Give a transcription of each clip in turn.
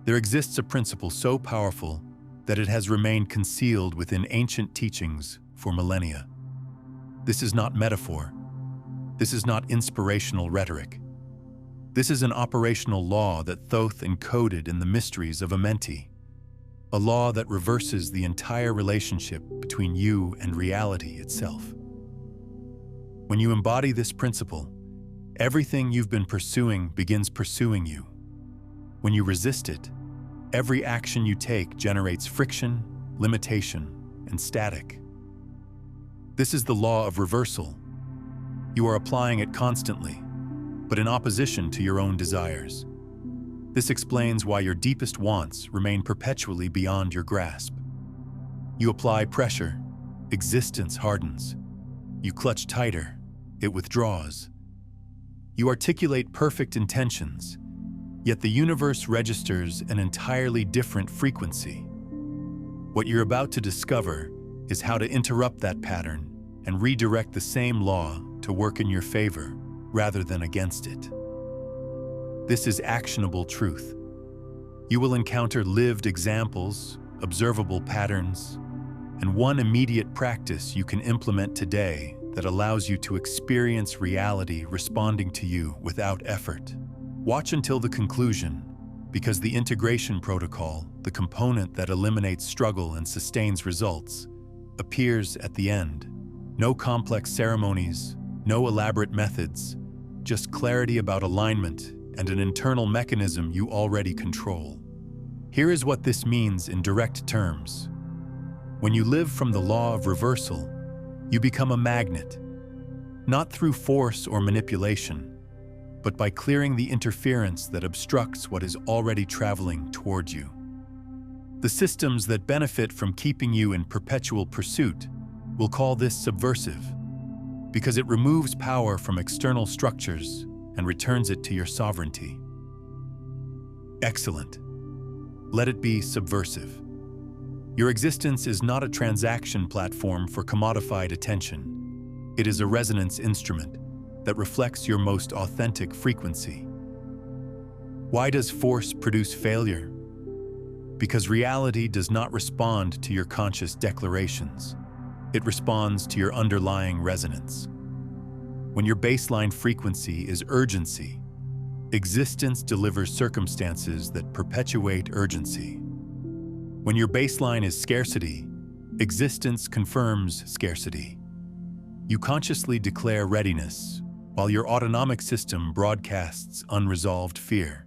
There exists a principle so powerful that it has remained concealed within ancient teachings for millennia. This is not metaphor. This is not inspirational rhetoric. This is an operational law that Thoth encoded in the mysteries of Amenti, a law that reverses the entire relationship between you and reality itself. When you embody this principle, everything you've been pursuing begins pursuing you. When you resist it, every action you take generates friction, limitation, and static. This is the law of reversal. You are applying it constantly, but in opposition to your own desires. This explains why your deepest wants remain perpetually beyond your grasp. You apply pressure, existence hardens. You clutch tighter, it withdraws. You articulate perfect intentions, yet the universe registers an entirely different frequency. What you're about to discover is how to interrupt that pattern and redirect the same law to work in your favor rather than against it. This is actionable truth. You will encounter lived examples, observable patterns, and one immediate practice you can implement today that allows you to experience reality responding to you without effort. Watch until the conclusion, because the integration protocol, the component that eliminates struggle and sustains results, appears at the end. No complex ceremonies, no elaborate methods, just clarity about alignment and an internal mechanism you already control. Here is what this means in direct terms. When you live from the law of reversal, you become a magnet, not through force or manipulation, but by clearing the interference that obstructs what is already traveling toward you. The systems that benefit from keeping you in perpetual pursuit will call this subversive, because it removes power from external structures and returns it to your sovereignty. Excellent. Let it be subversive. Your existence is not a transaction platform for commodified attention. It is a resonance instrument that reflects your most authentic frequency. Why does force produce failure? Because reality does not respond to your conscious declarations. It responds to your underlying resonance. When your baseline frequency is urgency, existence delivers circumstances that perpetuate urgency. When your baseline is scarcity, existence confirms scarcity. You consciously declare readiness, while your autonomic system broadcasts unresolved fear.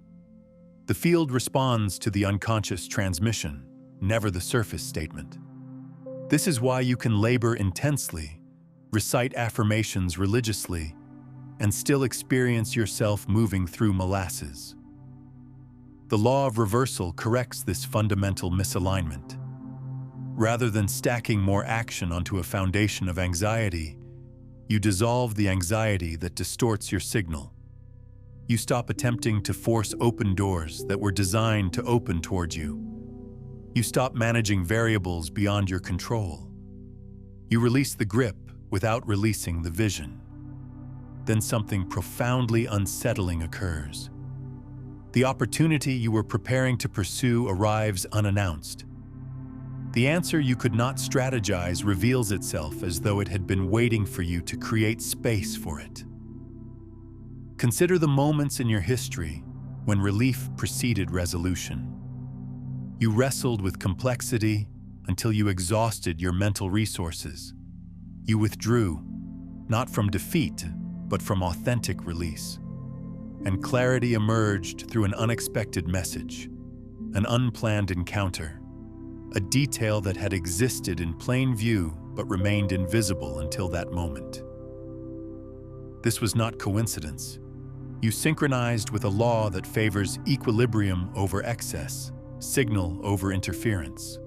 The field responds to the unconscious transmission, never the surface statement. This is why you can labor intensely, recite affirmations religiously, and still experience yourself moving through molasses. The law of reversal corrects this fundamental misalignment. Rather than stacking more action onto a foundation of anxiety, you dissolve the anxiety that distorts your signal. You stop attempting to force open doors that were designed to open toward you. You stop managing variables beyond your control. You release the grip without releasing the vision. Then something profoundly unsettling occurs. The opportunity you were preparing to pursue arrives unannounced. The answer you could not strategize reveals itself as though it had been waiting for you to create space for it. Consider the moments in your history when relief preceded resolution. You wrestled with complexity until you exhausted your mental resources. You withdrew, not from defeat, but from authentic release. And clarity emerged through an unexpected message, an unplanned encounter, a detail that had existed in plain view but remained invisible until that moment. This was not coincidence. You synchronized with a law that favors equilibrium over excess, signal over interference.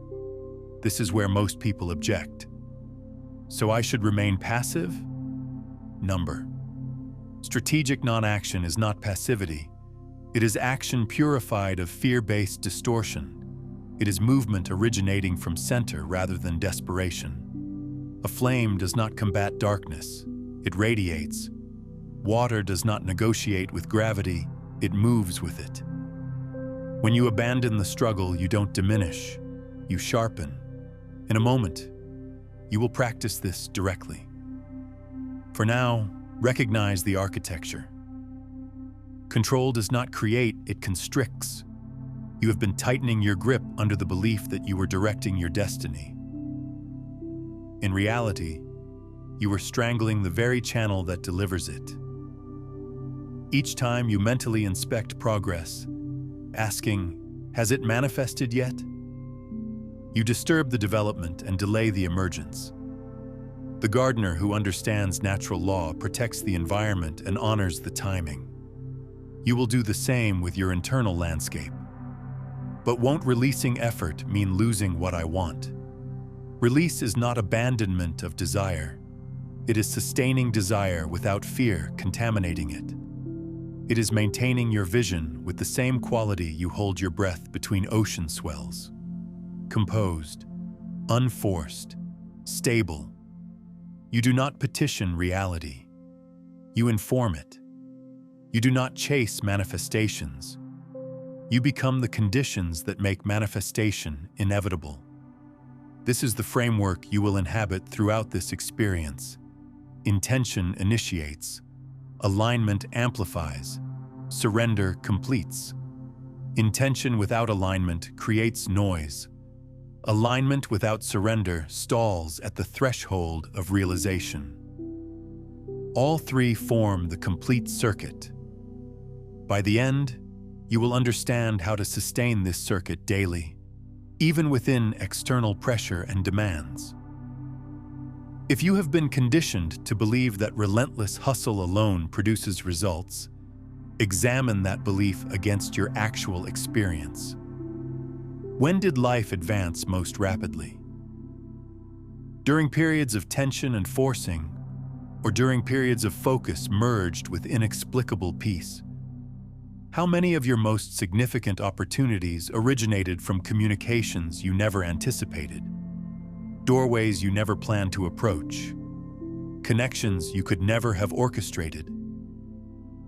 This is where most people object. So I should remain passive? Number. Strategic non-action is not passivity. It is action purified of fear-based distortion. It is movement originating from center rather than desperation. A flame does not combat darkness. It radiates. Water does not negotiate with gravity. It moves with it. When you abandon the struggle, you don't diminish, you sharpen. In a moment, you will practice this directly. For now, recognize the architecture. Control does not create, it constricts. You have been tightening your grip under the belief that you were directing your destiny. In reality, you were strangling the very channel that delivers it. Each time you mentally inspect progress, asking, "Has it manifested yet?" you disturb the development and delay the emergence. The gardener who understands natural law protects the environment and honors the timing. You will do the same with your internal landscape. But won't releasing effort mean losing what I want? Release is not abandonment of desire. It is sustaining desire without fear contaminating it. It is maintaining your vision with the same quality you hold your breath between ocean swells. Composed, unforced, stable. You do not petition reality. You inform it. You do not chase manifestations. You become the conditions that make manifestation inevitable. This is the framework you will inhabit throughout this experience. Intention initiates. Alignment amplifies. Surrender completes. Intention without alignment creates noise. Alignment without surrender stalls at the threshold of realization. All three form the complete circuit. By the end, you will understand how to sustain this circuit daily, even within external pressure and demands. If you have been conditioned to believe that relentless hustle alone produces results, examine that belief against your actual experience. When did life advance most rapidly? During periods of tension and forcing, or during periods of focus merged with inexplicable peace? How many of your most significant opportunities originated from communications you never anticipated? Doorways you never planned to approach? Connections you could never have orchestrated?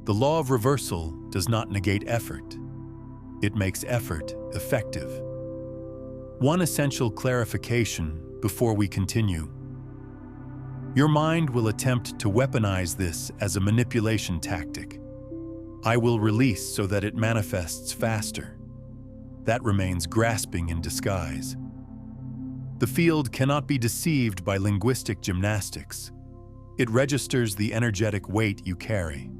The law of reversal does not negate effort. It makes effort effective. One essential clarification before we continue. Your mind will attempt to weaponize this as a manipulation tactic. I will release so that it manifests faster. That remains grasping in disguise. The field cannot be deceived by linguistic gymnastics. It registers the energetic weight you carry.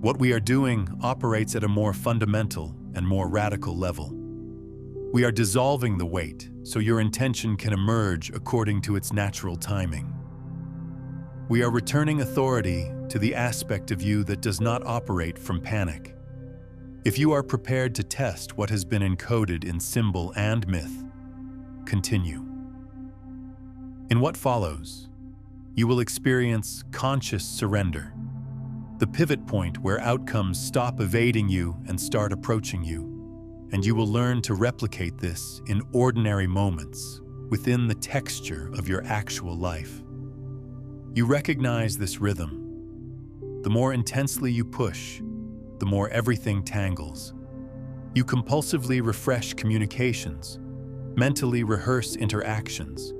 What we are doing operates at a more fundamental and more radical level. We are dissolving the weight so your intention can emerge according to its natural timing. We are returning authority to the aspect of you that does not operate from panic. If you are prepared to test what has been encoded in symbol and myth, continue. In what follows, you will experience conscious surrender, the pivot point where outcomes stop evading you and start approaching you, and you will learn to replicate this in ordinary moments within the texture of your actual life. You recognize this rhythm. The more intensely you push, the more everything tangles. You compulsively refresh communications, mentally rehearse interactions,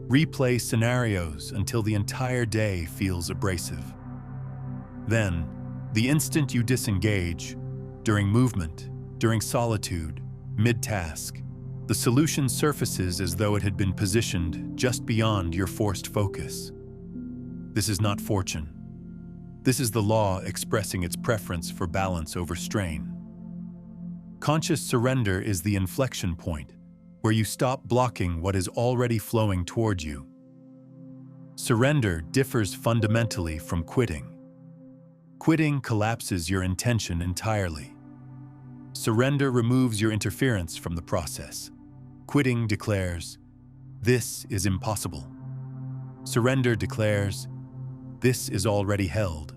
replay scenarios until the entire day feels abrasive. Then, the instant you disengage, during movement, during solitude, mid-task, the solution surfaces as though it had been positioned just beyond your forced focus. This is not fortune. This is the law expressing its preference for balance over strain. Conscious surrender is the inflection point where you stop blocking what is already flowing toward you. Surrender differs fundamentally from quitting. Quitting collapses your intention entirely. Surrender removes your interference from the process. Quitting declares, "This is impossible." Surrender declares, "This is already held."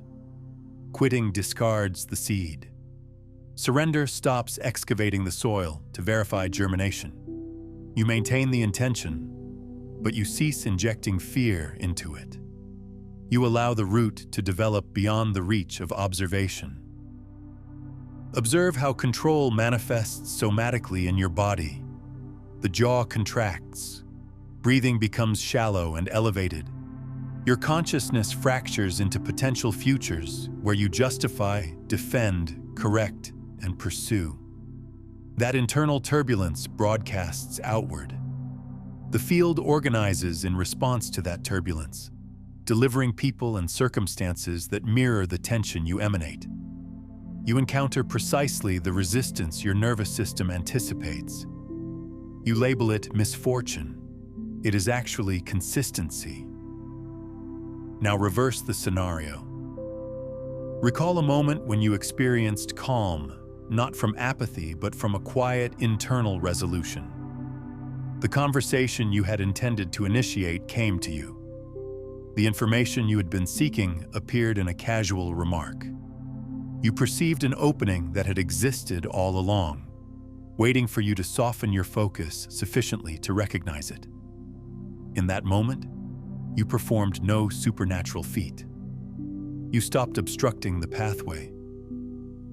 Quitting discards the seed. Surrender stops excavating the soil to verify germination. You maintain the intention, but you cease injecting fear into it. You allow the root to develop beyond the reach of observation. Observe how control manifests somatically in your body. The jaw contracts. Breathing becomes shallow and elevated. Your consciousness fractures into potential futures where you justify, defend, correct, and pursue. That internal turbulence broadcasts outward. The field organizes in response to that turbulence, delivering people and circumstances that mirror the tension you emanate. You encounter precisely the resistance your nervous system anticipates. You label it misfortune. It is actually consistency. Now reverse the scenario. Recall a moment when you experienced calm, not from apathy, but from a quiet internal resolution. The conversation you had intended to initiate came to you. The information you had been seeking appeared in a casual remark. You perceived an opening that had existed all along, waiting for you to soften your focus sufficiently to recognize it. In that moment, you performed no supernatural feat. You stopped obstructing the pathway.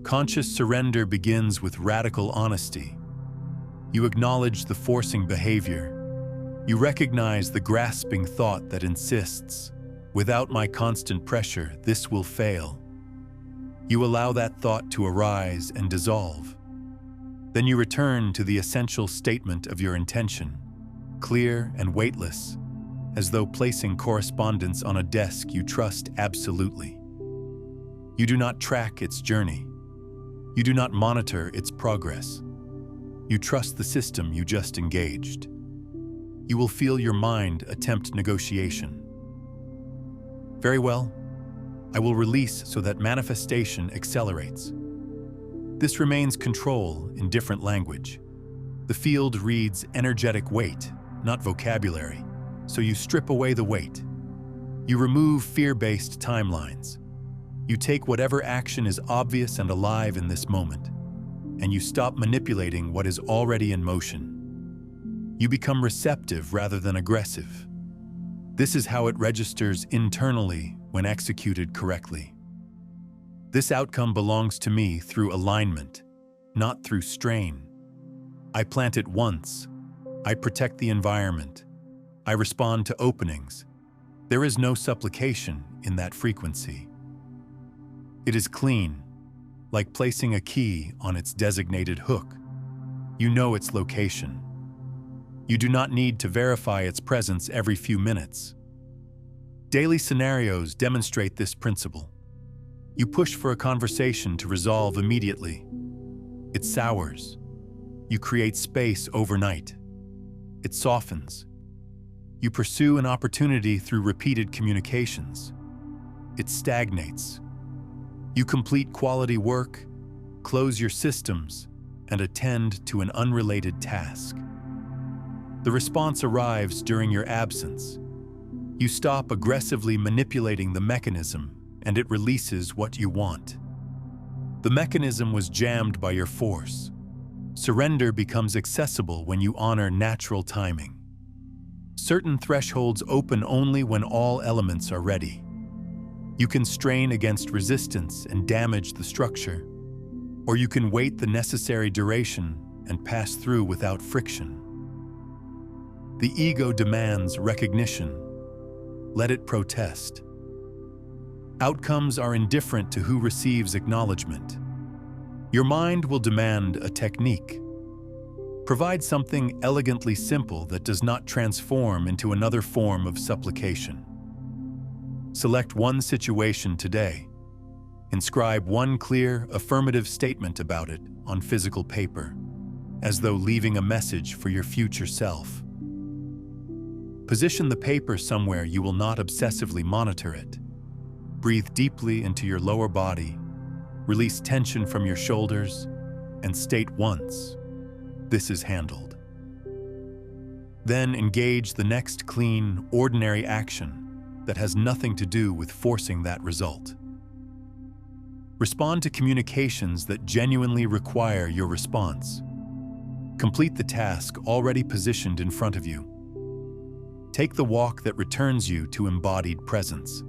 Conscious surrender begins with radical honesty. You acknowledge the forcing behavior. You recognize the grasping thought that insists, "Without my constant pressure, this will fail." You allow that thought to arise and dissolve. Then you return to the essential statement of your intention, clear and weightless, as though placing correspondence on a desk you trust absolutely. You do not track its journey. You do not monitor its progress. You trust the system you just engaged. You will feel your mind attempt negotiation. Very well. I will release so that manifestation accelerates. This remains control in different language. The field reads energetic weight, not vocabulary, so you strip away the weight. You remove fear-based timelines. You take whatever action is obvious and alive in this moment, and you stop manipulating what is already in motion. You become receptive rather than aggressive. This is how it registers internally when executed correctly. This outcome belongs to me through alignment, not through strain. I plant it once. I protect the environment. I respond to openings. There is no supplication in that frequency. It is clean, like placing a key on its designated hook. You know its location. You do not need to verify its presence every few minutes. Daily scenarios demonstrate this principle. You push for a conversation to resolve immediately. It sours. You create space overnight. It softens. You pursue an opportunity through repeated communications. It stagnates. You complete quality work, close your systems, and attend to an unrelated task. The response arrives during your absence. You stop aggressively manipulating the mechanism, and it releases what you want. The mechanism was jammed by your force. Surrender becomes accessible when you honor natural timing. Certain thresholds open only when all elements are ready. You can strain against resistance and damage the structure, or you can wait the necessary duration and pass through without friction. The ego demands recognition. Let it protest. Outcomes are indifferent to who receives acknowledgement. Your mind will demand a technique. Provide something elegantly simple that does not transform into another form of supplication. Select one situation today. Inscribe one clear, affirmative statement about it on physical paper, as though leaving a message for your future self. Position the paper somewhere you will not obsessively monitor it. Breathe deeply into your lower body, release tension from your shoulders, and state once, "This is handled." Then engage the next clean, ordinary action that has nothing to do with forcing that result. Respond to communications that genuinely require your response. Complete the task already positioned in front of you. Take the walk that returns you to embodied presence.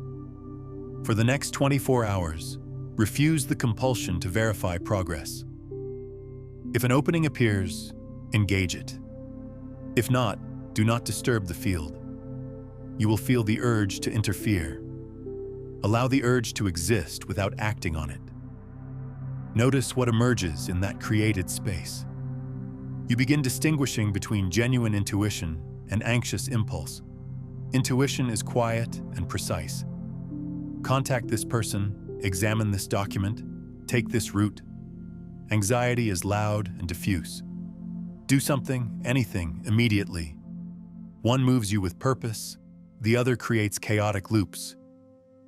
For the next 24 hours, Refuse the compulsion to verify progress. If an opening appears, engage it. If not, do not disturb the field. You will feel the urge to interfere. Allow the urge to exist without acting on it. Notice what emerges in that created space. You begin distinguishing between genuine intuition and anxious impulse. Intuition is quiet and precise. Contact this person, examine this document, take this route. Anxiety is loud and diffuse. Do something, anything, immediately. One moves you with purpose, the other creates chaotic loops.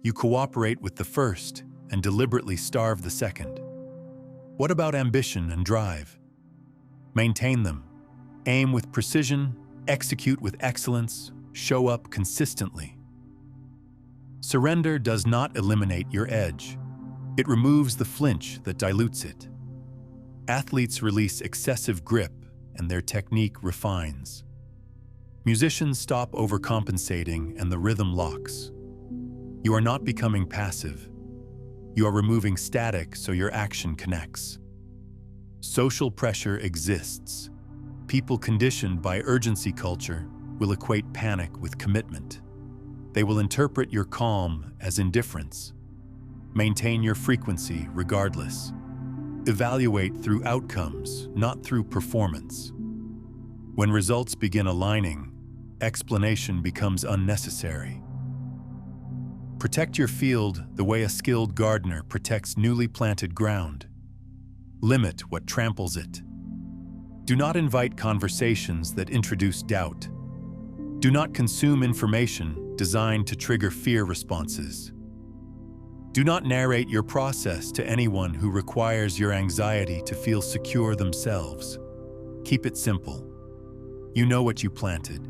You cooperate with the first and deliberately starve the second. What about ambition and drive? Maintain them. Aim with precision, execute with excellence, show up consistently. Surrender does not eliminate your edge. It removes the flinch that dilutes it. Athletes release excessive grip and their technique refines. Musicians stop overcompensating and the rhythm locks. You are not becoming passive. You are removing static so your action connects. Social pressure exists. People conditioned by urgency culture will equate panic with commitment. They will interpret your calm as indifference. Maintain your frequency regardless. Evaluate through outcomes, not through performance. When results begin aligning, explanation becomes unnecessary. Protect your field the way a skilled gardener protects newly planted ground. Limit what tramples it. Do not invite conversations that introduce doubt. Do not consume information designed to trigger fear responses. Do not narrate your process to anyone who requires your anxiety to feel secure themselves. Keep it simple. You know what you planted,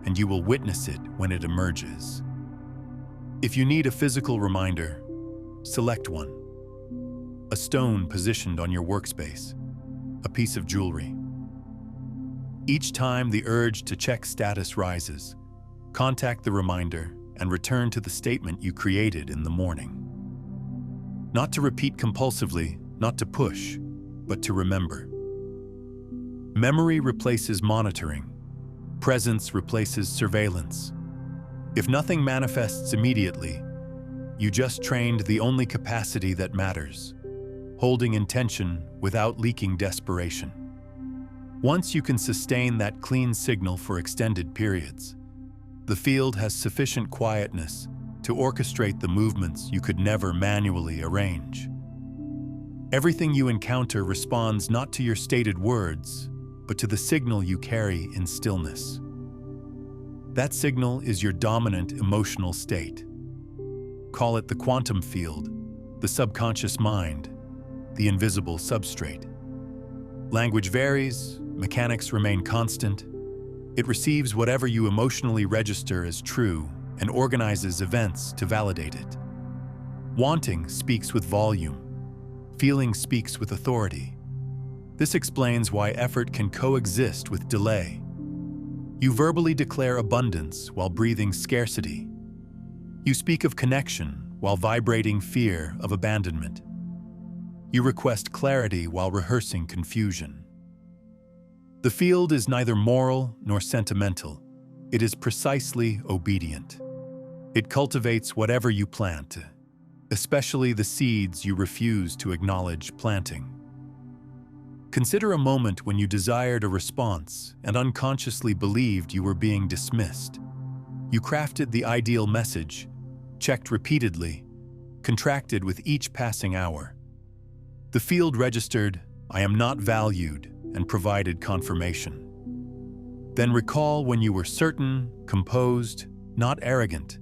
and you will witness it when it emerges. If you need a physical reminder, select one. A stone positioned on your workspace, a piece of jewelry. Each time the urge to check status rises, contact the reminder and return to the statement you created in the morning. Not to repeat compulsively, not to push, but to remember. Memory replaces monitoring. Presence replaces surveillance. If nothing manifests immediately, you just trained the only capacity that matters, holding intention without leaking desperation. Once you can sustain that clean signal for extended periods, the field has sufficient quietness to orchestrate the movements you could never manually arrange. Everything you encounter responds not to your stated words, but to the signal you carry in stillness. That signal is your dominant emotional state. Call it the quantum field, the subconscious mind, the invisible substrate. Language varies, mechanics remain constant. It receives whatever you emotionally register as true and organizes events to validate it. Wanting speaks with volume. Feeling speaks with authority. This explains why effort can coexist with delay. You verbally declare abundance while breathing scarcity. You speak of connection while vibrating fear of abandonment. You request clarity while rehearsing confusion. The field is neither moral nor sentimental. It is precisely obedient. It cultivates whatever you plant, especially the seeds you refuse to acknowledge planting. Consider a moment when you desired a response and unconsciously believed you were being dismissed. You crafted the ideal message, checked repeatedly, contracted with each passing hour. The field registered, "I am not valued," and provided confirmation. Then recall when you were certain, composed, not arrogant,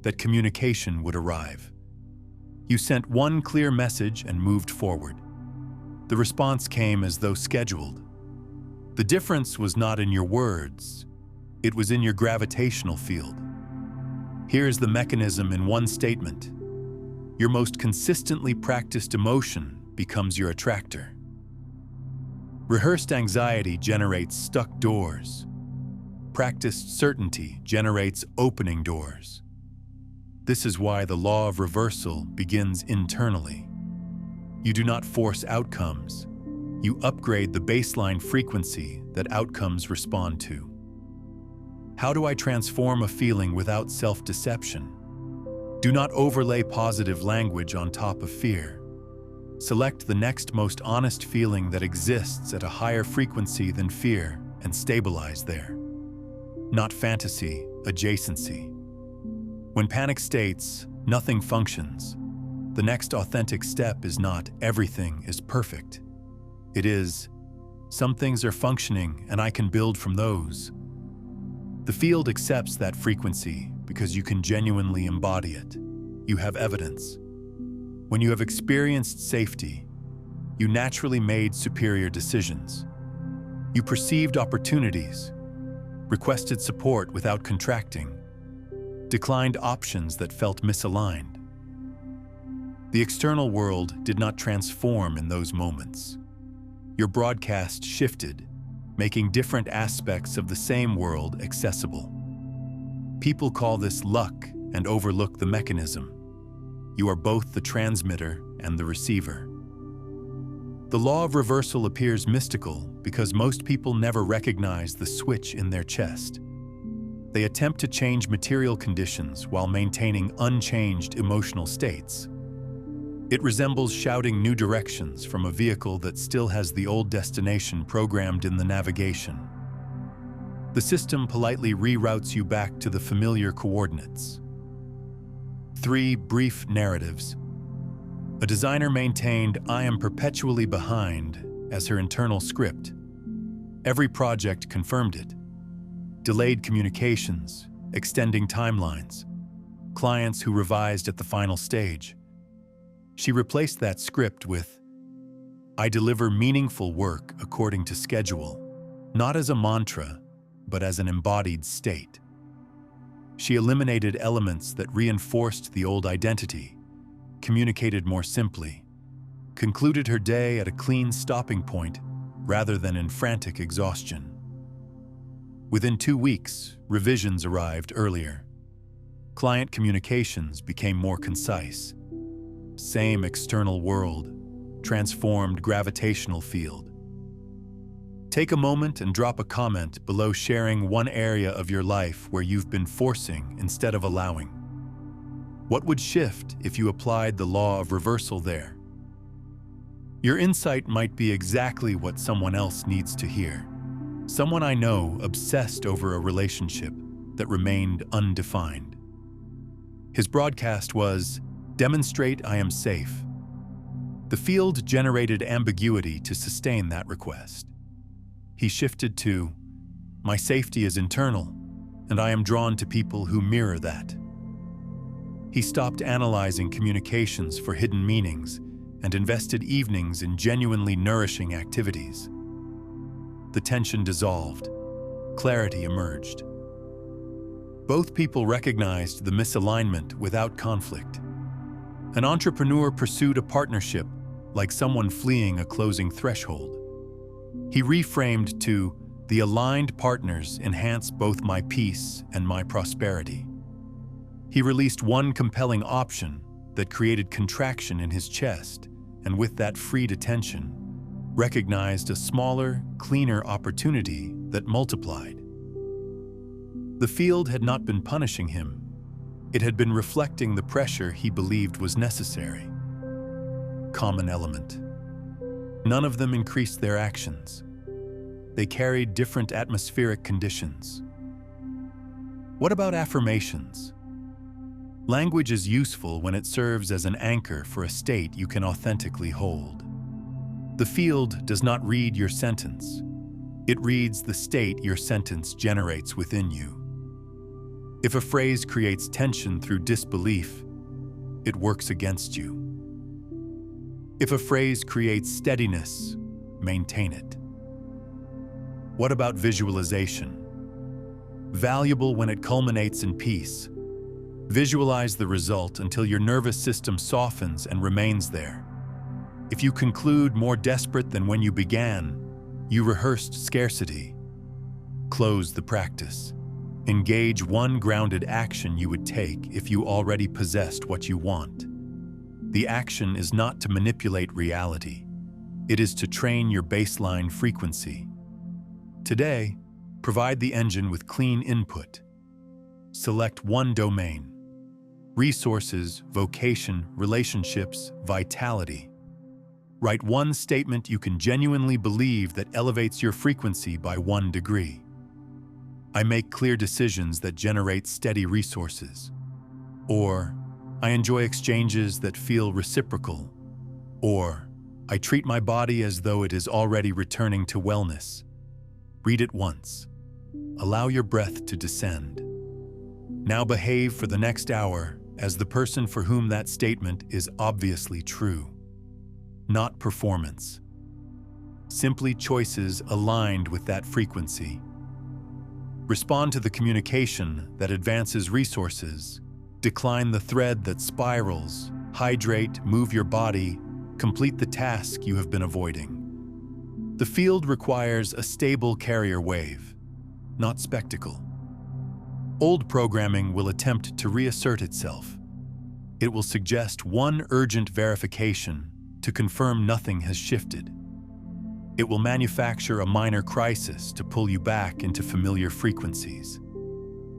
that communication would arrive. You sent one clear message and moved forward. The response came as though scheduled. The difference was not in your words, it was in your gravitational field. Here's the mechanism in one statement. Your most consistently practiced emotion becomes your attractor. Rehearsed anxiety generates stuck doors. Practiced certainty generates opening doors. This is why the law of reversal begins internally. You do not force outcomes. You upgrade the baseline frequency that outcomes respond to. How do I transform a feeling without self-deception? Do not overlay positive language on top of fear. Select the next most honest feeling that exists at a higher frequency than fear and stabilize there. Not fantasy, adjacency. When panic states, nothing functions, the next authentic step is not everything is perfect. It is, some things are functioning and I can build from those. The field accepts that frequency because you can genuinely embody it. You have evidence. When you have experienced safety, you naturally made superior decisions. You perceived opportunities, requested support without contracting, declined options that felt misaligned. The external world did not transform in those moments. Your broadcast shifted, making different aspects of the same world accessible. People call this luck and overlook the mechanism. You are both the transmitter and the receiver. The law of reversal appears mystical because most people never recognize the switch in their chest. They attempt to change material conditions while maintaining unchanged emotional states. It resembles shouting new directions from a vehicle that still has the old destination programmed in the navigation. The system politely reroutes you back to the familiar coordinates. 3 brief narratives. A designer maintained "I am perpetually behind" as her internal script. Every project confirmed it. Delayed communications, extending timelines, clients who revised at the final stage. She replaced that script with, "I deliver meaningful work according to schedule," not as a mantra, but as an embodied state. She eliminated elements that reinforced the old identity, communicated more simply, concluded her day at a clean stopping point rather than in frantic exhaustion. Within 2 weeks, revisions arrived earlier. Client communications became more concise. Same external world, transformed gravitational field. Take a moment and drop a comment below sharing one area of your life where you've been forcing instead of allowing. What would shift if you applied the law of reversal there? Your insight might be exactly what someone else needs to hear. Someone I know obsessed over a relationship that remained undefined. His broadcast was, "Demonstrate I am safe." The field generated ambiguity to sustain that request. He shifted to, "My safety is internal, and I am drawn to people who mirror that." He stopped analyzing communications for hidden meanings and invested evenings in genuinely nourishing activities. The tension dissolved. Clarity emerged. Both people recognized the misalignment without conflict. An entrepreneur pursued a partnership like someone fleeing a closing threshold. He reframed to, "The aligned partners enhance both my peace and my prosperity." He released one compelling option that created contraction in his chest, and with that freed attention, recognized a smaller, cleaner opportunity that multiplied. The field had not been punishing him. It had been reflecting the pressure he believed was necessary. Common element. None of them increased their actions. They carried different atmospheric conditions. What about affirmations? Language is useful when it serves as an anchor for a state you can authentically hold. The field does not read your sentence. It reads the state your sentence generates within you. If a phrase creates tension through disbelief, it works against you. If a phrase creates steadiness, maintain it. What about visualization? Valuable when it culminates in peace. Visualize the result until your nervous system softens and remains there. If you conclude more desperate than when you began, you rehearsed scarcity. Close the practice. Engage one grounded action you would take if you already possessed what you want. The action is not to manipulate reality. It is to train your baseline frequency. Today, provide the engine with clean input. Select one domain: resources, vocation, relationships, vitality. Write one statement you can genuinely believe that elevates your frequency by 1 degree. I make clear decisions that generate steady resources. Or, I enjoy exchanges that feel reciprocal. Or, I treat my body as though it is already returning to wellness. Read it once. Allow your breath to descend. Now behave for the next hour as the person for whom that statement is obviously true. Not performance. Simply choices aligned with that frequency. Respond to the communication that advances resources. Decline the thread that spirals. Hydrate, move your body, complete the task you have been avoiding. The field requires a stable carrier wave, not spectacle. Old programming will attempt to reassert itself. It will suggest one urgent verification to confirm nothing has shifted. It will manufacture a minor crisis to pull you back into familiar frequencies.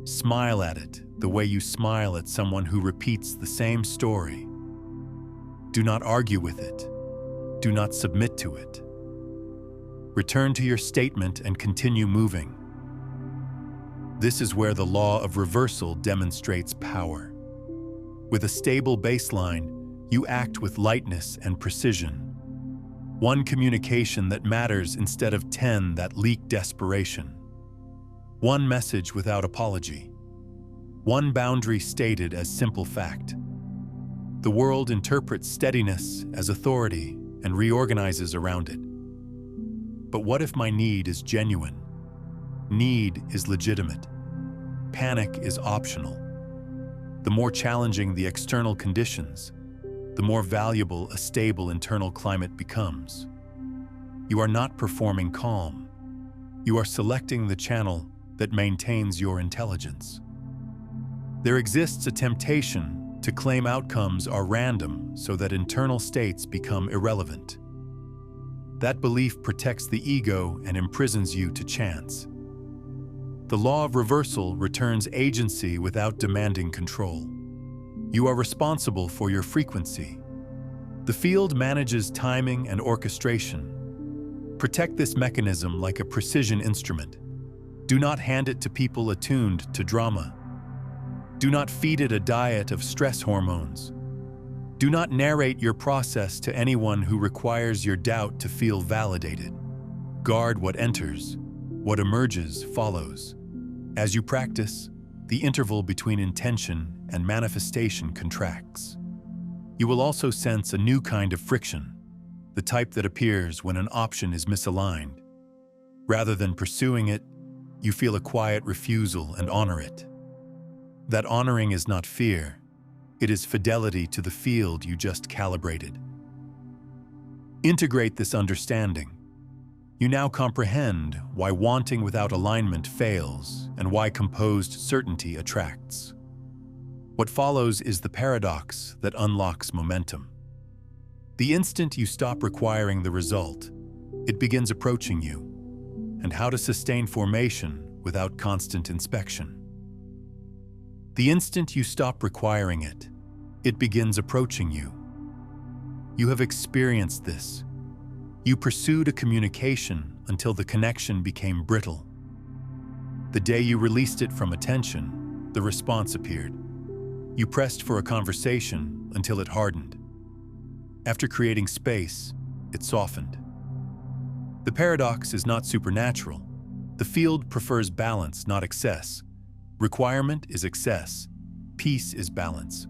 Smile at it the way you smile at someone who repeats the same story. Do not argue with it. Do not submit to it. Return to your statement and continue moving. This is where the law of reversal demonstrates power. With a stable baseline, you act with lightness and precision. One communication that matters instead of 10 that leak desperation. One message without apology. One boundary stated as simple fact. The world interprets steadiness as authority and reorganizes around it. But what if my need is genuine? Need is legitimate. Panic is optional. The more challenging the external conditions, the more valuable a stable internal climate becomes. You are not performing calm. You are selecting the channel that maintains your intelligence. There exists a temptation to claim outcomes are random so that internal states become irrelevant. That belief protects the ego and imprisons you to chance. The law of reversal returns agency without demanding control. You are responsible for your frequency. The field manages timing and orchestration. Protect this mechanism like a precision instrument. Do not hand it to people attuned to drama. Do not feed it a diet of stress hormones. Do not narrate your process to anyone who requires your doubt to feel validated. Guard what enters. What emerges follows. As you practice, the interval between intention and manifestation contracts. You will also sense a new kind of friction, the type that appears when an option is misaligned. Rather than pursuing it, you feel a quiet refusal and honor it. That honoring is not fear, it is fidelity to the field you just calibrated. Integrate this understanding. You now comprehend why wanting without alignment fails and why composed certainty attracts. What follows is the paradox that unlocks momentum. The instant you stop requiring the result, it begins approaching you, and how to sustain formation without constant inspection. The instant you stop requiring it, it begins approaching you. You have experienced this. You pursued a communication until the connection became brittle. The day you released it from attention, the response appeared. You pressed for a conversation until it hardened. After creating space, it softened. The paradox is not supernatural. The field prefers balance, not excess. Requirement is excess. Peace is balance.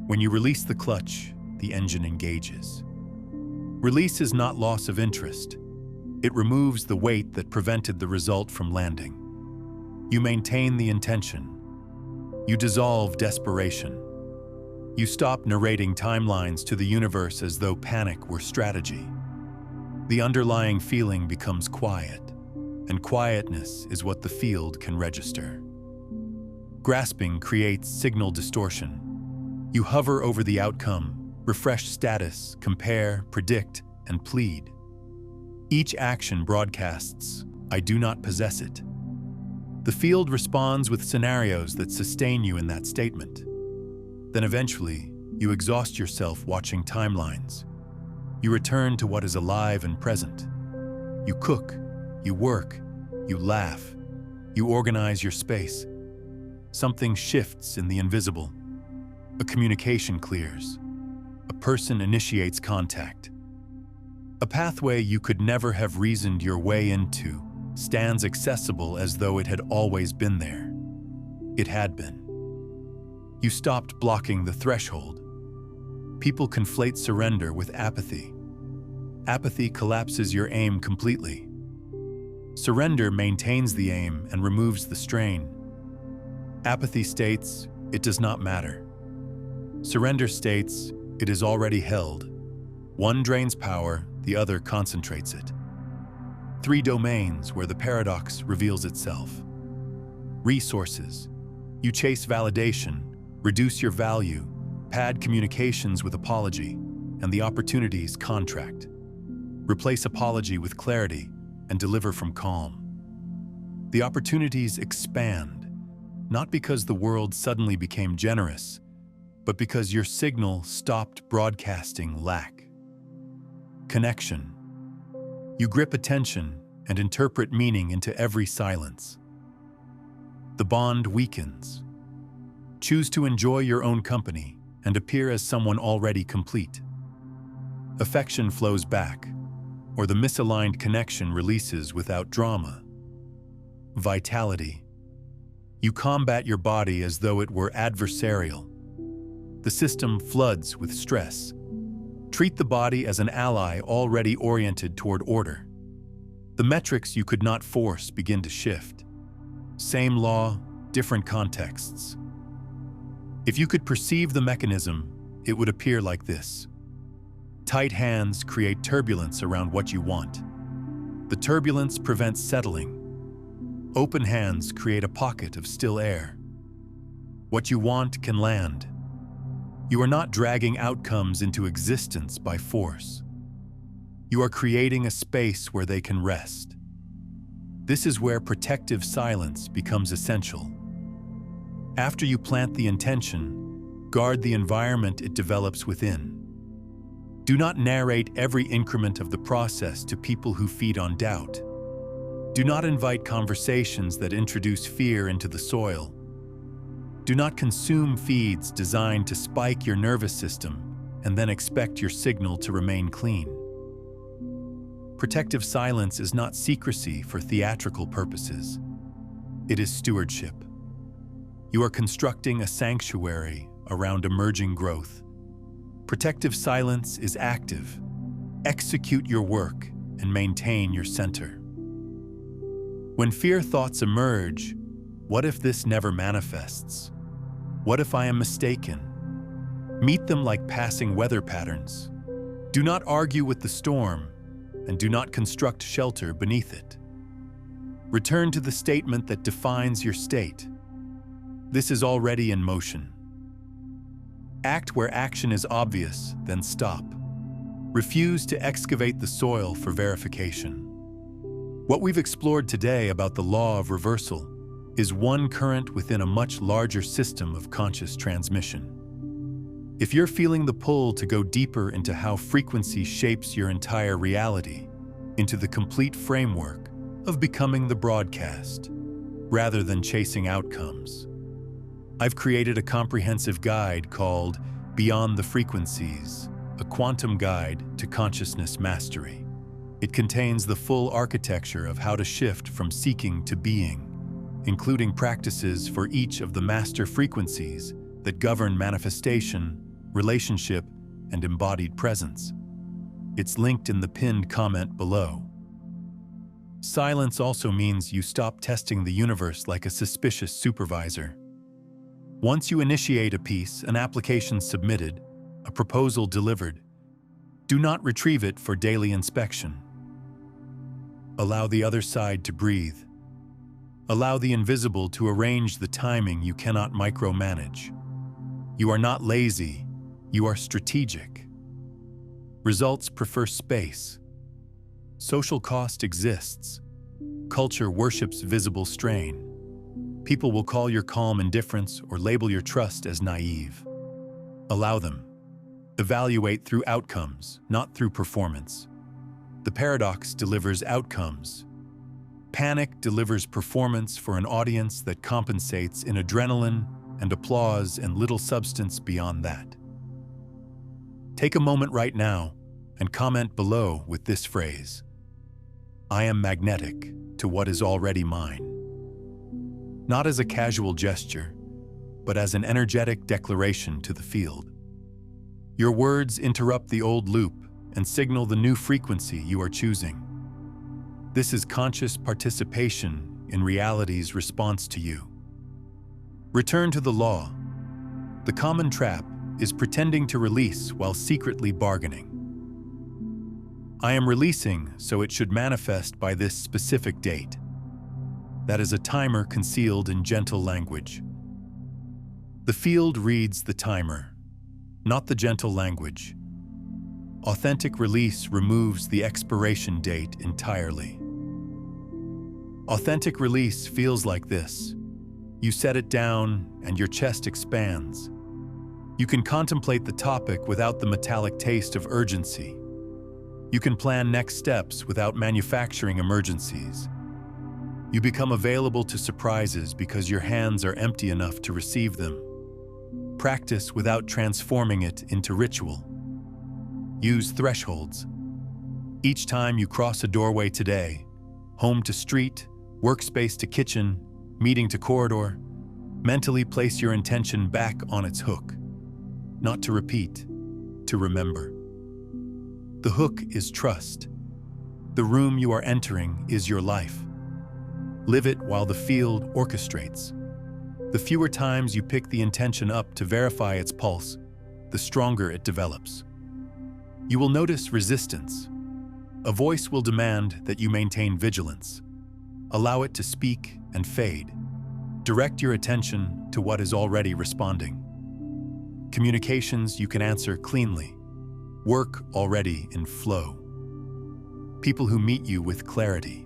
When you release the clutch, the engine engages. Release is not loss of interest. It removes the weight that prevented the result from landing. You maintain the intention. You dissolve desperation. You stop narrating timelines to the universe as though panic were strategy. The underlying feeling becomes quiet, and quietness is what the field can register. Grasping creates signal distortion. You hover over the outcome, refresh status, compare, predict, and plead. Each action broadcasts, "I do not possess it." The field responds with scenarios that sustain you in that statement. Then eventually, you exhaust yourself watching timelines. You return to what is alive and present. You cook, you work, you laugh, you organize your space. Something shifts in the invisible. A communication clears. A person initiates contact. A pathway you could never have reasoned your way into stands accessible as though it had always been there. It had been. You stopped blocking the threshold. People conflate surrender with apathy. Apathy collapses your aim completely. Surrender maintains the aim and removes the strain. Apathy states, "It does not matter." Surrender states, "It is already held." One drains power, the other concentrates it. Three domains where the paradox reveals itself. Resources. You chase validation, reduce your value, pad communications with apology, and the opportunities contract. Replace apology with clarity and deliver from calm. The opportunities expand, not because the world suddenly became generous, but because your signal stopped broadcasting lack. Connection. You grip attention and interpret meaning into every silence. The bond weakens. Choose to enjoy your own company and appear as someone already complete. Affection flows back, or the misaligned connection releases without drama. Vitality. You combat your body as though it were adversarial. The system floods with stress. Treat the body as an ally already oriented toward order. The metrics you could not force begin to shift. Same law, different contexts. If you could perceive the mechanism, it would appear like this. Tight hands create turbulence around what you want. The turbulence prevents settling. Open hands create a pocket of still air. What you want can land. You are not dragging outcomes into existence by force. You are creating a space where they can rest. This is where protective silence becomes essential. After you plant the intention, guard the environment it develops within. Do not narrate every increment of the process to people who feed on doubt. Do not invite conversations that introduce fear into the soil. Do not consume feeds designed to spike your nervous system and then expect your signal to remain clean. Protective silence is not secrecy for theatrical purposes. It is stewardship. You are constructing a sanctuary around emerging growth. Protective silence is active. Execute your work and maintain your center. When fear thoughts emerge, what if this never manifests? What if I am mistaken? Meet them like passing weather patterns. Do not argue with the storm, and do not construct shelter beneath it. Return to the statement that defines your state. This is already in motion. Act where action is obvious, then stop. Refuse to excavate the soil for verification. What we've explored today about the law of reversal is one current within a much larger system of conscious transmission. If you're feeling the pull to go deeper into how frequency shapes your entire reality, into the complete framework of becoming the broadcast, rather than chasing outcomes, I've created a comprehensive guide called Beyond the Frequencies, a quantum guide to consciousness mastery. It contains the full architecture of how to shift from seeking to being, including practices for each of the master frequencies that govern manifestation, relationship, and embodied presence. It's linked in the pinned comment below. Silence also means you stop testing the universe like a suspicious supervisor. Once you initiate a piece, an application submitted, a proposal delivered, do not retrieve it for daily inspection. Allow the other side to breathe. Allow the invisible to arrange the timing you cannot micromanage. You are not lazy, you are strategic. Results prefer space. Social cost exists. Culture worships visible strain. People will call your calm indifference or label your trust as naive. Allow them. Evaluate through outcomes, not through performance. The paradox delivers outcomes. Panic delivers performance for an audience that compensates in adrenaline and applause and little substance beyond that. Take a moment right now and comment below with this phrase: I am magnetic to what is already mine. Not as a casual gesture, but as an energetic declaration to the field. Your words interrupt the old loop and signal the new frequency you are choosing. This is conscious participation in reality's response to you. Return to the law. The common trap is pretending to release while secretly bargaining. I am releasing, so it should manifest by this specific date. That is a timer concealed in gentle language. The field reads the timer, not the gentle language. Authentic release removes the expiration date entirely. Authentic release feels like this. You set it down and your chest expands. You can contemplate the topic without the metallic taste of urgency. You can plan next steps without manufacturing emergencies. You become available to surprises because your hands are empty enough to receive them. Practice without transforming it into ritual. Use thresholds. Each time you cross a doorway today, home to street, workspace to kitchen, meeting to corridor, mentally place your intention back on its hook. Not to repeat, to remember. The hook is trust. The room you are entering is your life. Live it while the field orchestrates. The fewer times you pick the intention up to verify its pulse, the stronger it develops. You will notice resistance. A voice will demand that you maintain vigilance. Allow it to speak and fade. Direct your attention to what is already responding. Communications you can answer cleanly. Work already in flow. People who meet you with clarity.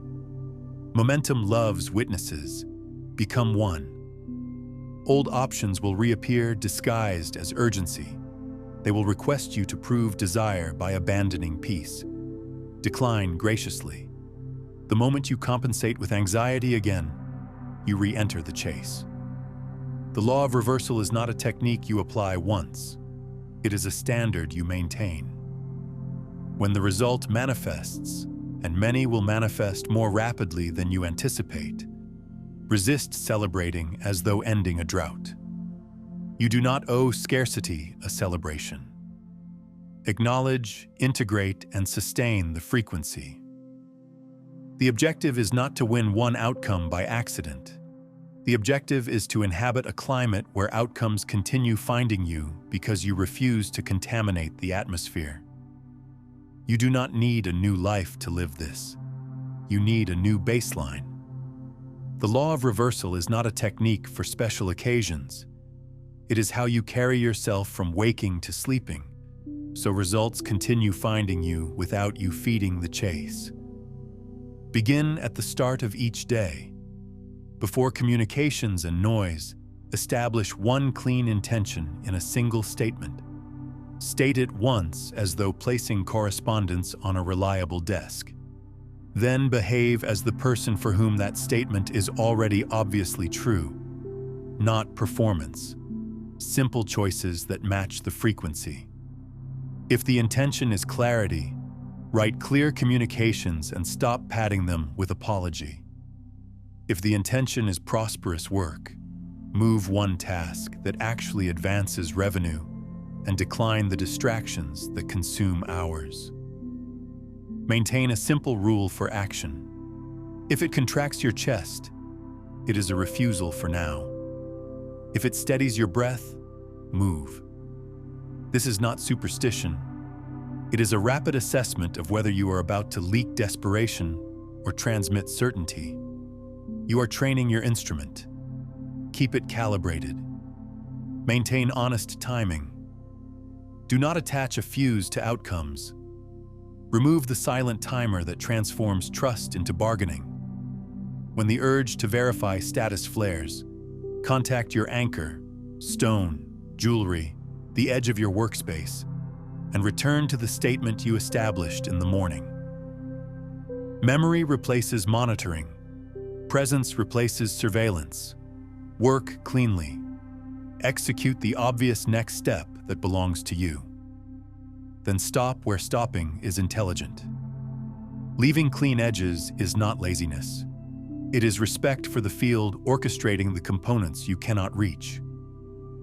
Momentum loves witnesses. Become one. Old options will reappear disguised as urgency. They will request you to prove desire by abandoning peace. Decline graciously. The moment you compensate with anxiety again, you re-enter the chase. The law of reversal is not a technique you apply once. It is a standard you maintain. When the result manifests, and many will manifest more rapidly than you anticipate, resist celebrating as though ending a drought. You do not owe scarcity a celebration. Acknowledge, integrate, and sustain the frequency. The objective is not to win one outcome by accident. The objective is to inhabit a climate where outcomes continue finding you because you refuse to contaminate the atmosphere. You do not need a new life to live this. You need a new baseline. The law of reversal is not a technique for special occasions. It is how you carry yourself from waking to sleeping, so results continue finding you without you feeding the chase. Begin at the start of each day. Before communications and noise, establish one clean intention in a single statement. State it once as though placing correspondence on a reliable desk. Then behave as the person for whom that statement is already obviously true. Not performance. Simple choices that match the frequency. If the intention is clarity, write clear communications and stop padding them with apology. If the intention is prosperous work, move one task that actually advances revenue and decline the distractions that consume hours. Maintain a simple rule for action. If it contracts your chest, it is a refusal for now. If it steadies your breath, move. This is not superstition. It is a rapid assessment of whether you are about to leak desperation or transmit certainty. You are training your instrument. Keep it calibrated. Maintain honest timing. Do not attach a fuse to outcomes. Remove the silent timer that transforms trust into bargaining. When the urge to verify status flares, contact your anchor, stone, jewelry, the edge of your workspace, and return to the statement you established in the morning. Memory replaces monitoring. Presence replaces surveillance. Work cleanly. Execute the obvious next step that belongs to you. Then stop where stopping is intelligent. Leaving clean edges is not laziness. It is respect for the field orchestrating the components you cannot reach.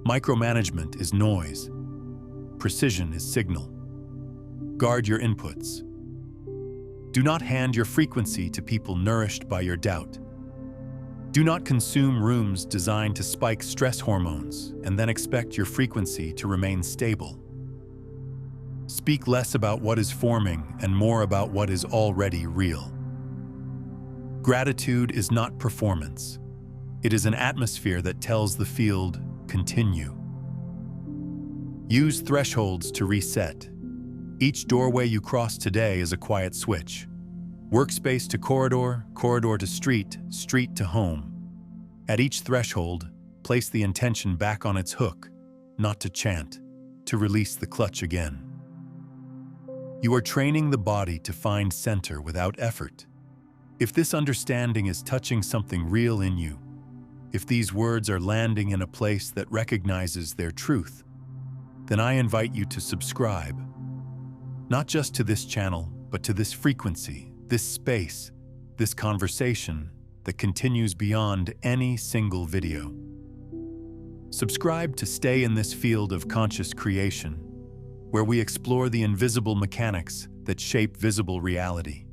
Micromanagement is noise. Precision is signal. Guard your inputs. Do not hand your frequency to people nourished by your doubt. Do not consume rooms designed to spike stress hormones and then expect your frequency to remain stable. Speak less about what is forming and more about what is already real. Gratitude is not performance. It is an atmosphere that tells the field, continue. Use thresholds to reset. Each doorway you cross today is a quiet switch. Workspace to corridor, corridor to street, street to home. At each threshold, place the intention back on its hook, not to chant, to release the clutch again. You are training the body to find center without effort. If this understanding is touching something real in you, if these words are landing in a place that recognizes their truth, then I invite you to subscribe. Not just to this channel, but to this frequency, this space, this conversation that continues beyond any single video. Subscribe to stay in this field of conscious creation, where we explore the invisible mechanics that shape visible reality.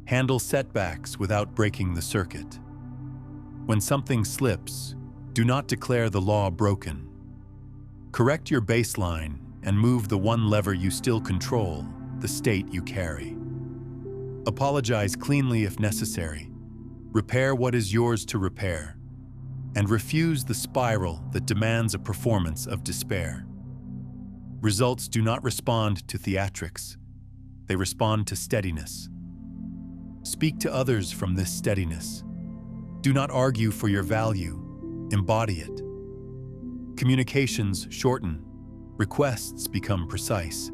Handle setbacks without breaking the circuit. When something slips, do not declare the law broken. Correct your baseline and move the one lever you still control, the state you carry. Apologize cleanly if necessary. Repair what is yours to repair, and refuse the spiral that demands a performance of despair. Results do not respond to theatrics. They respond to steadiness. Speak to others from this steadiness. Do not argue for your value. Embody it. Communications shorten. Requests become precise.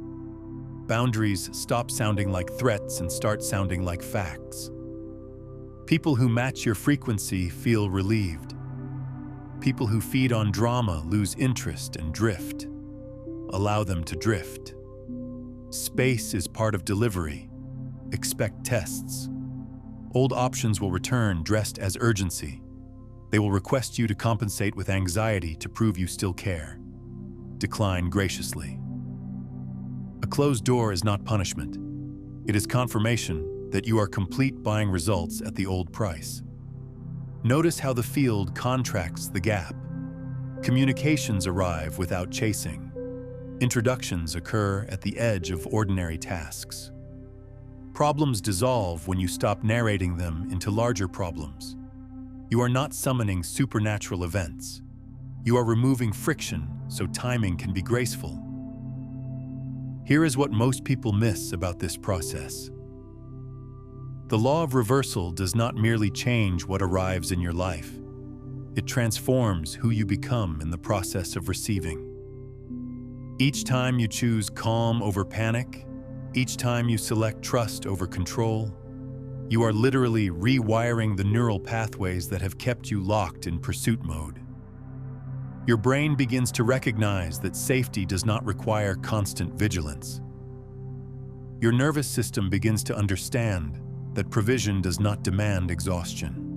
Boundaries stop sounding like threats and start sounding like facts. People who match your frequency feel relieved. People who feed on drama lose interest and drift. Allow them to drift. Space is part of delivery. Expect tests. Old options will return dressed as urgency. They will request you to compensate with anxiety to prove you still care. Decline graciously. A closed door is not punishment. It is confirmation that you are complete buying results at the old price. Notice how the field contracts the gap. Communications arrive without chasing. Introductions occur at the edge of ordinary tasks. Problems dissolve when you stop narrating them into larger problems. You are not summoning supernatural events. You are removing friction so timing can be graceful. Here is what most people miss about this process. The law of reversal does not merely change what arrives in your life. It transforms who you become in the process of receiving. Each time you choose calm over panic, each time you select trust over control, you are literally rewiring the neural pathways that have kept you locked in pursuit mode. Your brain begins to recognize that safety does not require constant vigilance. Your nervous system begins to understand that provision does not demand exhaustion.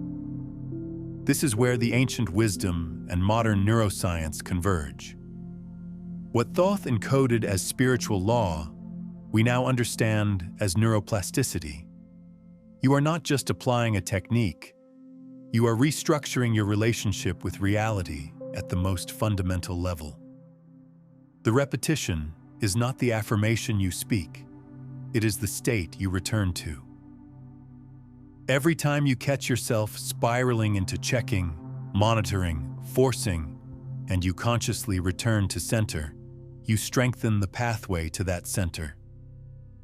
This is where the ancient wisdom and modern neuroscience converge. What Thoth encoded as spiritual law, we now understand as neuroplasticity. You are not just applying a technique, you are restructuring your relationship with reality at the most fundamental level. The repetition is not the affirmation you speak, it is the state you return to. Every time you catch yourself spiraling into checking, monitoring, forcing, and you consciously return to center, you strengthen the pathway to that center.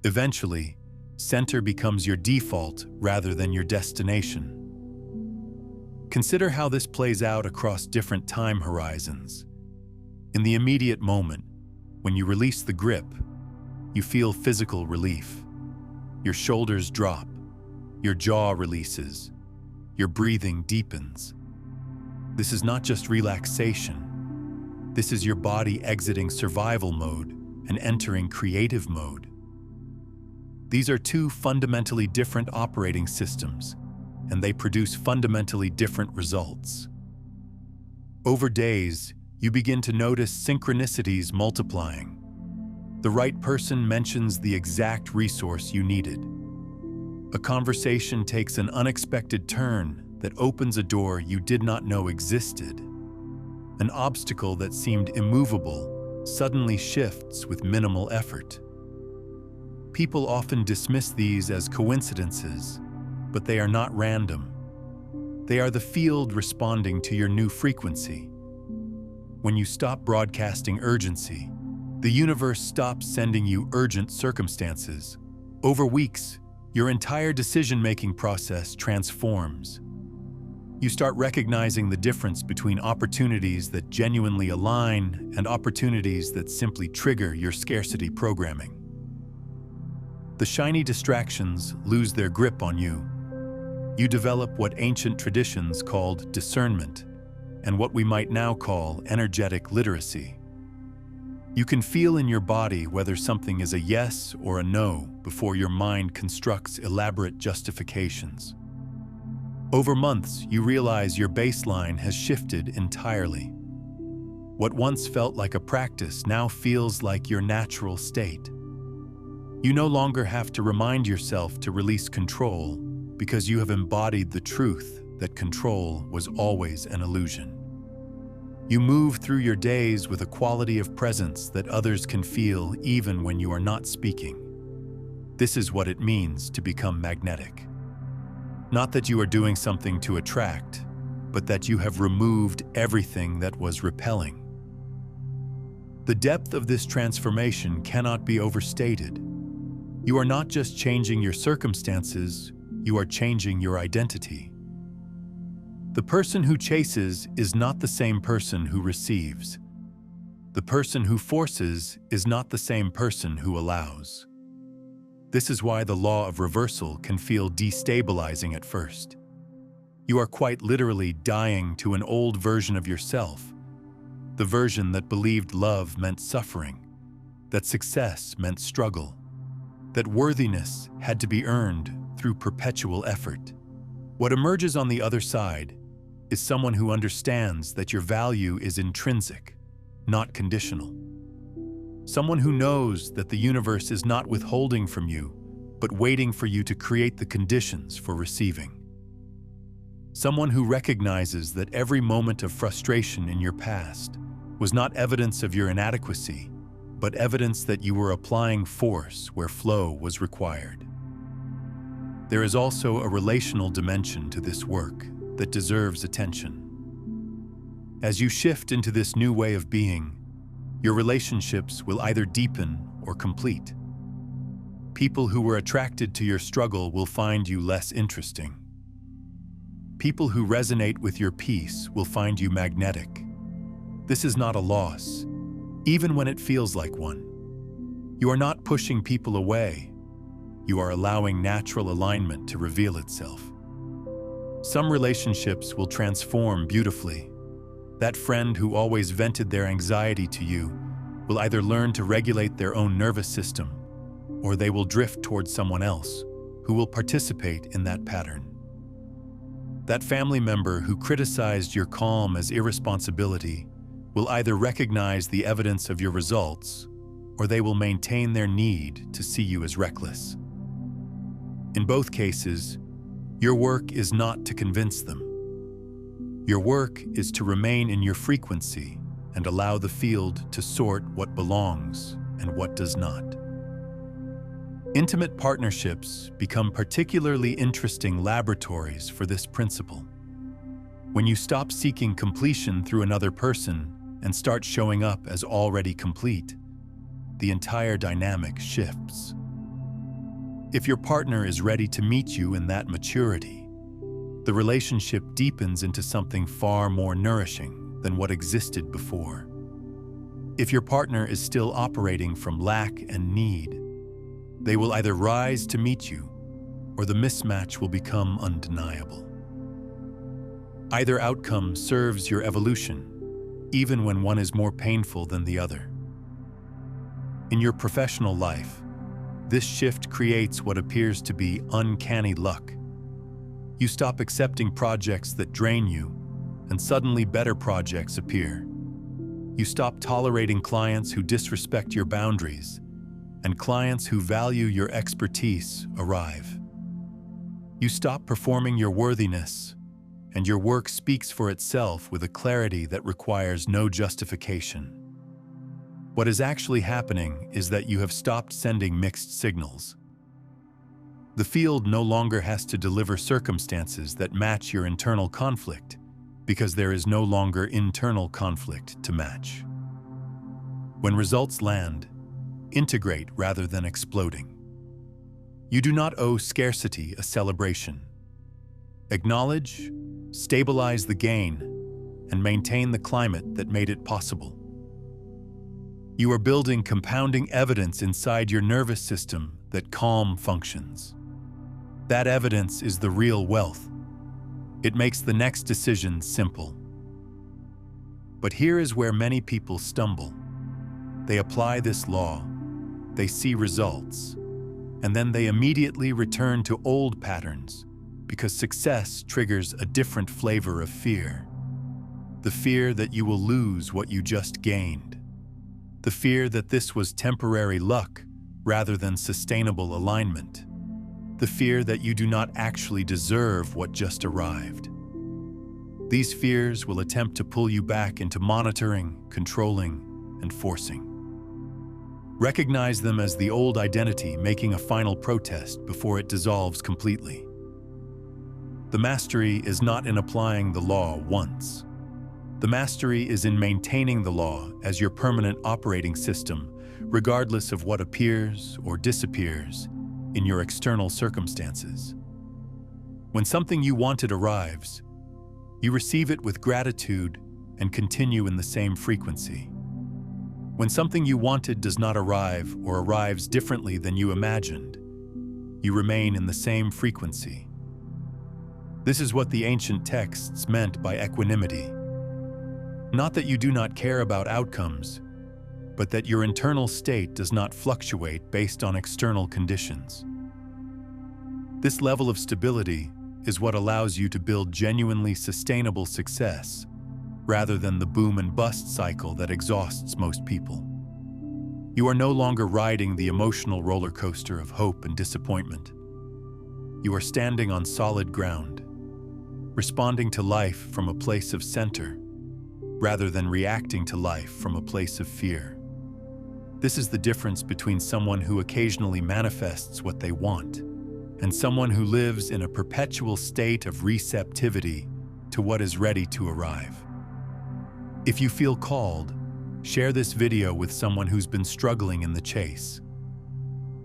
Eventually, center becomes your default rather than your destination. Consider how this plays out across different time horizons. In the immediate moment, when you release the grip, you feel physical relief. Your shoulders drop, your jaw releases, your breathing deepens. This is not just relaxation. This is your body exiting survival mode and entering creative mode. These are two fundamentally different operating systems, and they produce fundamentally different results. Over days, you begin to notice synchronicities multiplying. The right person mentions the exact resource you needed. A conversation takes an unexpected turn that opens a door you did not know existed. An obstacle that seemed immovable suddenly shifts with minimal effort. People often dismiss these as coincidences, but they are not random. They are the field responding to your new frequency. When you stop broadcasting urgency, the universe stops sending you urgent circumstances. Over weeks, your entire decision-making process transforms. You start recognizing the difference between opportunities that genuinely align and opportunities that simply trigger your scarcity programming. The shiny distractions lose their grip on you. You develop what ancient traditions called discernment, and what we might now call energetic literacy. You can feel in your body whether something is a yes or a no before your mind constructs elaborate justifications. Over months, you realize your baseline has shifted entirely. What once felt like a practice now feels like your natural state. You no longer have to remind yourself to release control because you have embodied the truth that control was always an illusion. You move through your days with a quality of presence that others can feel even when you are not speaking. This is what it means to become magnetic. Not that you are doing something to attract, but that you have removed everything that was repelling. The depth of this transformation cannot be overstated. You are not just changing your circumstances, you are changing your identity. The person who chases is not the same person who receives. The person who forces is not the same person who allows. This is why the law of reversal can feel destabilizing at first. You are quite literally dying to an old version of yourself, the version that believed love meant suffering, that success meant struggle, that worthiness had to be earned through perpetual effort. What emerges on the other side is someone who understands that your value is intrinsic, not conditional. Someone who knows that the universe is not withholding from you, but waiting for you to create the conditions for receiving. Someone who recognizes that every moment of frustration in your past was not evidence of your inadequacy, but evidence that you were applying force where flow was required. There is also a relational dimension to this work that deserves attention. As you shift into this new way of being, your relationships will either deepen or complete. People who were attracted to your struggle will find you less interesting. People who resonate with your peace will find you magnetic. This is not a loss, even when it feels like one. You are not pushing people away. You are allowing natural alignment to reveal itself. Some relationships will transform beautifully. That friend who always vented their anxiety to you will either learn to regulate their own nervous system, or they will drift towards someone else who will participate in that pattern. That family member who criticized your calm as irresponsibility will either recognize the evidence of your results, or they will maintain their need to see you as reckless. In both cases, your work is not to convince them. Your work is to remain in your frequency and allow the field to sort what belongs and what does not. Intimate partnerships become particularly interesting laboratories for this principle. When you stop seeking completion through another person and start showing up as already complete, the entire dynamic shifts. If your partner is ready to meet you in that maturity, the relationship deepens into something far more nourishing than what existed before. If your partner is still operating from lack and need, they will either rise to meet you, or the mismatch will become undeniable. Either outcome serves your evolution, even when one is more painful than the other. In your professional life, this shift creates what appears to be uncanny luck. You stop accepting projects that drain you, and suddenly better projects appear. You stop tolerating clients who disrespect your boundaries, and clients who value your expertise arrive. You stop performing your worthiness, and your work speaks for itself with a clarity that requires no justification. What is actually happening is that you have stopped sending mixed signals. The field no longer has to deliver circumstances that match your internal conflict, because there is no longer internal conflict to match. When results land, integrate rather than exploding. You do not owe scarcity a celebration. Acknowledge, stabilize the gain, and maintain the climate that made it possible. You are building compounding evidence inside your nervous system that calm functions. That evidence is the real wealth. It makes the next decision simple. But here is where many people stumble. They apply this law, they see results, and then they immediately return to old patterns because success triggers a different flavor of fear. The fear that you will lose what you just gained. The fear that this was temporary luck rather than sustainable alignment. The fear that you do not actually deserve what just arrived. These fears will attempt to pull you back into monitoring, controlling, and forcing. Recognize them as the old identity making a final protest before it dissolves completely. The mastery is not in applying the law once. The mastery is in maintaining the law as your permanent operating system, regardless of what appears or disappears in your external circumstances. When something you wanted arrives, you receive it with gratitude and continue in the same frequency. When something you wanted does not arrive or arrives differently than you imagined, you remain in the same frequency. This is what the ancient texts meant by equanimity. Not that you do not care about outcomes, but that your internal state does not fluctuate based on external conditions. This level of stability is what allows you to build genuinely sustainable success, rather than the boom and bust cycle that exhausts most people. You are no longer riding the emotional roller coaster of hope and disappointment. You are standing on solid ground, responding to life from a place of center, rather than reacting to life from a place of fear. This is the difference between someone who occasionally manifests what they want and someone who lives in a perpetual state of receptivity to what is ready to arrive. If you feel called, share this video with someone who's been struggling in the chase.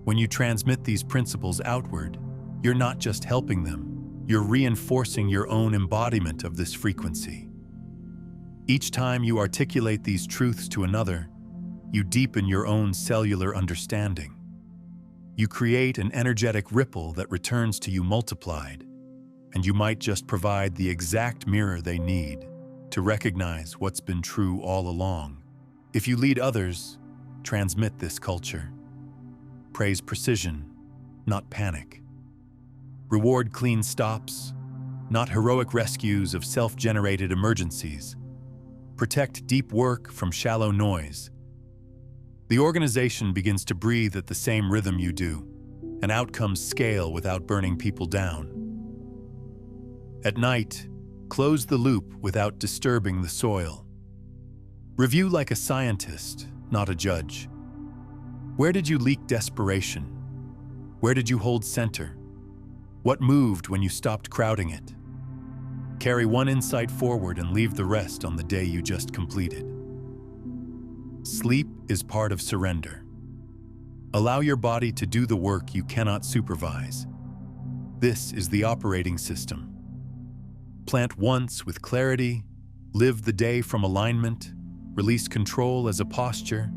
When you transmit these principles outward, you're not just helping them, you're reinforcing your own embodiment of this frequency. Each time you articulate these truths to another, you deepen your own cellular understanding. You create an energetic ripple that returns to you multiplied, and you might just provide the exact mirror they need to recognize what's been true all along. If you lead others, transmit this culture. Praise precision, not panic. Reward clean stops, not heroic rescues of self-generated emergencies. Protect deep work from shallow noise. The organization begins to breathe at the same rhythm you do, and outcomes scale without burning people down. At night, close the loop without disturbing the soil. Review like a scientist, not a judge. Where did you leak desperation? Where did you hold center? What moved when you stopped crowding it? Carry one insight forward and leave the rest on the day you just completed. Sleep is part of surrender. Allow your body to do the work you cannot supervise. This is the operating system. Plant once with clarity, live the day from alignment, release control as a posture,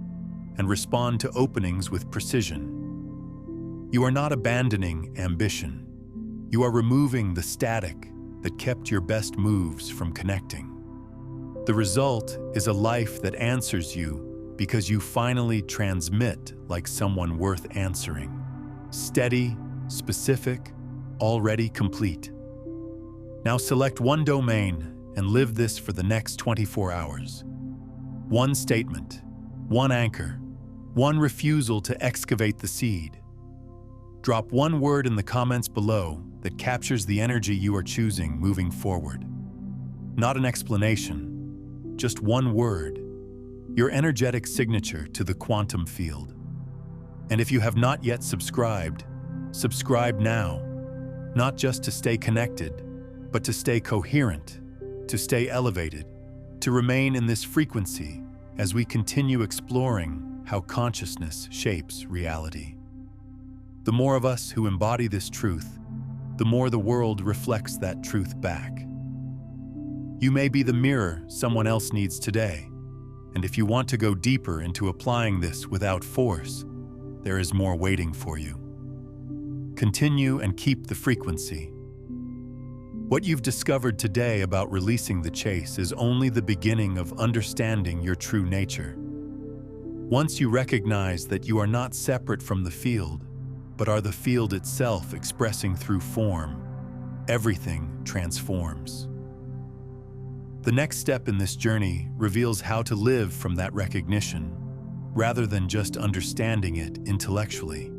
and respond to openings with precision. You are not abandoning ambition. You are removing the static that kept your best moves from connecting. The result is a life that answers you because you finally transmit like someone worth answering. Steady, specific, already complete. Now select one domain and live this for the next 24 hours. One statement, one anchor, one refusal to excavate the seed. Drop one word in the comments below that captures the energy you are choosing moving forward. Not an explanation, just one word, your energetic signature to the quantum field. And if you have not yet subscribed, subscribe now, not just to stay connected, but to stay coherent, to stay elevated, to remain in this frequency as we continue exploring how consciousness shapes reality. The more of us who embody this truth, the more the world reflects that truth back. You may be the mirror someone else needs today, and if you want to go deeper into applying this without force, there is more waiting for you. Continue and keep the frequency. What you've discovered today about releasing the chase is only the beginning of understanding your true nature. Once you recognize that you are not separate from the field, but are the field itself expressing through form, everything transforms. The next step in this journey reveals how to live from that recognition, rather than just understanding it intellectually.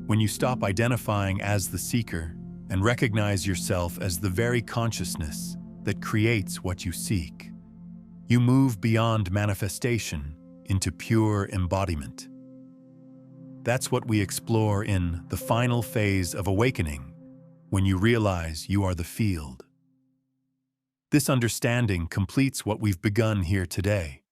When you stop identifying as the seeker and recognize yourself as the very consciousness that creates what you seek, you move beyond manifestation into pure embodiment. That's what we explore in the final phase of awakening, when you realize you are the field. This understanding completes what we've begun here today.